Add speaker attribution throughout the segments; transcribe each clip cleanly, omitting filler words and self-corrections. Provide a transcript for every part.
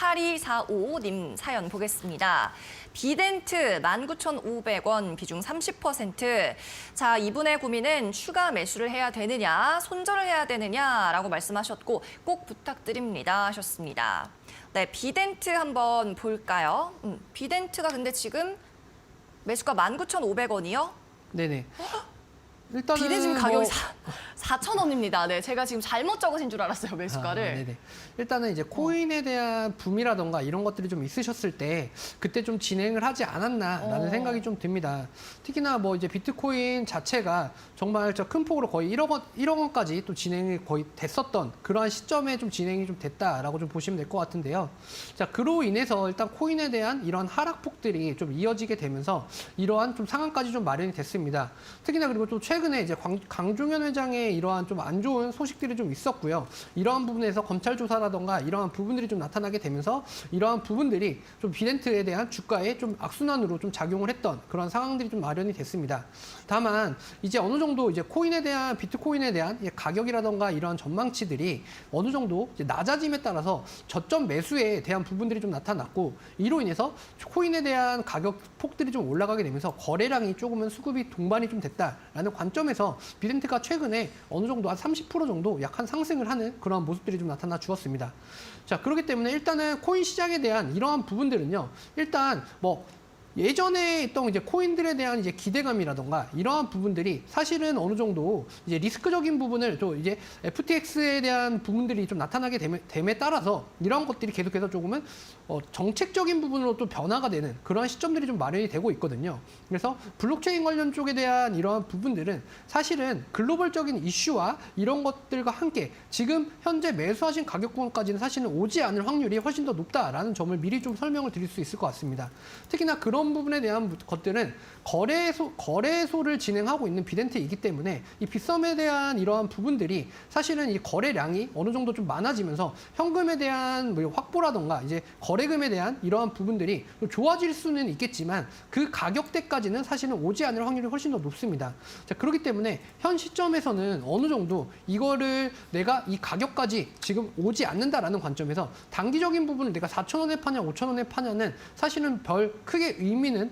Speaker 1: 8245님 사연 보겠습니다. 비덴트 19,500원, 비중 30%. 자, 이분의 고민은 추가 매수를 해야 되느냐, 손절을 해야 되느냐라고 말씀하셨고 꼭 부탁드립니다 하셨습니다. 네, 비덴트 한번 볼까요? 비덴트가 근데 지금 매수가 19,500원이요?
Speaker 2: 네네. 일단은
Speaker 1: 비덴 지금 가격이 4,000원입니다. 네, 제가 지금 잘못 적으신 줄 알았어요, 매수가를.
Speaker 2: 네네. 일단은 이제 코인에 대한 붐이라던가 이런 것들이 좀 있으셨을 때 그때 좀 진행을 하지 않았나라는 생각이 좀 듭니다. 특히나 뭐 이제 비트코인 자체가 정말 저 큰 폭으로 거의 1억 원까지 또 진행이 거의 됐었던 그러한 시점에 좀 진행이 좀 됐다라고 좀 보시면 될 것 같은데요. 자, 그로 인해서 일단 코인에 대한 이런 하락폭들이 좀 이어지게 되면서 이러한 좀 상황까지 좀 마련이 됐습니다. 특히나 그리고 또 최근에 이제 강종현 회장의 이러한 좀 안 좋은 소식들이 좀 있었고요. 이러한 부분에서 검찰 조사라던가 이러한 부분들이 좀 나타나게 되면서 이러한 부분들이 좀 비덴트에 대한 주가에 좀 악순환으로 좀 작용을 했던 그런 상황들이 좀 마련이 됐습니다. 다만 이제 어느 정도 이제 비트코인에 대한 가격이라던가 이러한 전망치들이 어느 정도 이제 낮아짐에 따라서 저점 매수에 대한 부분들이 좀 나타났고 이로 인해서 코인에 대한 가격 폭들이 좀 올라가게 되면서 거래량이 조금은 수급이 동반이 좀 됐다라는 관점에서 비덴트가 최근에 어느 정도 한 30% 정도 약한 상승을 하는 그런 모습들이 좀 나타나 주었습니다. 자, 그렇기 때문에 일단은 코인 시장에 대한 이러한 부분들은요. 일단 뭐 예전에 있던 이제 코인들에 대한 이제 기대감이라던가 이러한 부분들이 사실은 어느 정도 이제 리스크적인 부분을 또 이제 FTX에 대한 부분들이 좀 나타나게 됨에 따라서 이러한 것들이 계속해서 조금은 정책적인 부분으로 또 변화가 되는 그러한 시점들이 좀 마련이 되고 있거든요. 그래서 블록체인 관련 쪽에 대한 이러한 부분들은 사실은 글로벌적인 이슈와 이런 것들과 함께 지금 현재 매수하신 가격 부분까지는 사실은 오지 않을 확률이 훨씬 더 높다라는 점을 미리 좀 설명을 드릴 수 있을 것 같습니다. 특히나 그런 부분에 대한 것들은 거래소를 진행하고 있는 비덴트이기 때문에 이 빗썸에 대한 이러한 부분들이 사실은 이 거래량이 어느 정도 좀 많아지면서 현금에 대한 뭐 확보라던가 이제 거래금에 대한 이러한 부분들이 좀 좋아질 수는 있겠지만 그 가격대까지는 사실은 오지 않을 확률이 훨씬 더 높습니다. 자, 그렇기 때문에 현 시점에서는 어느 정도 이거를 내가 이 가격까지 지금 오지 않는다라는 관점에서 단기적인 부분을 내가 4,000원에 파냐 5,000원에 파냐는 사실은 별 크게 의미는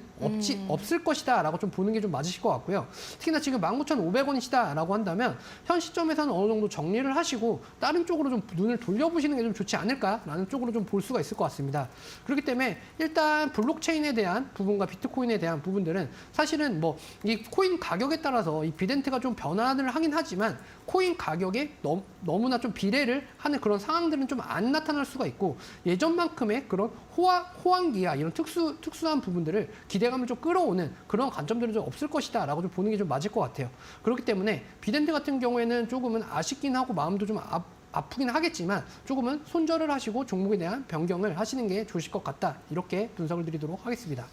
Speaker 2: 없을 것이다라고 좀 보는 게 좀 맞으실 것 같고요. 특히나 지금 19,500원이시다라고 한다면 현 시점에서는 어느 정도 정리를 하시고 다른 쪽으로 좀 눈을 돌려보시는 게 좀 좋지 않을까라는 쪽으로 좀 볼 수가 있을 것 같습니다. 그렇기 때문에 일단 블록체인에 대한 부분과 비트코인에 대한 부분들은 사실은 뭐 이 코인 가격에 따라서 이 비덴트가 좀 변화를 하긴 하지만 코인 가격에 너무나 좀 비례를 하는 그런 상황들은 좀 안 나타날 수가 있고 예전만큼의 그런 호황기와 이런 특수한 부분들을 기대감을 좀 끌어오는 그런 관점들은 좀 없을 것이다라고 좀 보는 게 좀 맞을 것 같아요. 그렇기 때문에 비덴트 같은 경우에는 조금은 아쉽긴 하고 마음도 좀 아프긴 하겠지만 조금은 손절을 하시고 종목에 대한 변경을 하시는 게 좋으실 것 같다. 이렇게 분석을 드리도록 하겠습니다.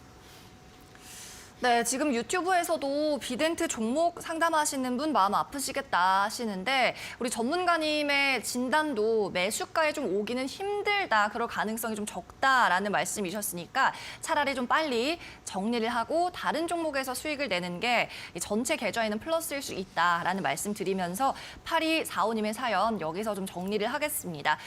Speaker 1: 네, 지금 유튜브에서도 비덴트 종목 상담하시는 분 마음 아프시겠다 하시는데 우리 전문가님의 진단도 매수가에 좀 오기는 힘들다, 그럴 가능성이 좀 적다라는 말씀이셨으니까 차라리 좀 빨리 정리를 하고 다른 종목에서 수익을 내는 게 전체 계좌에는 플러스일 수 있다라는 말씀 드리면서 8245님의 사연 여기서 좀 정리를 하겠습니다.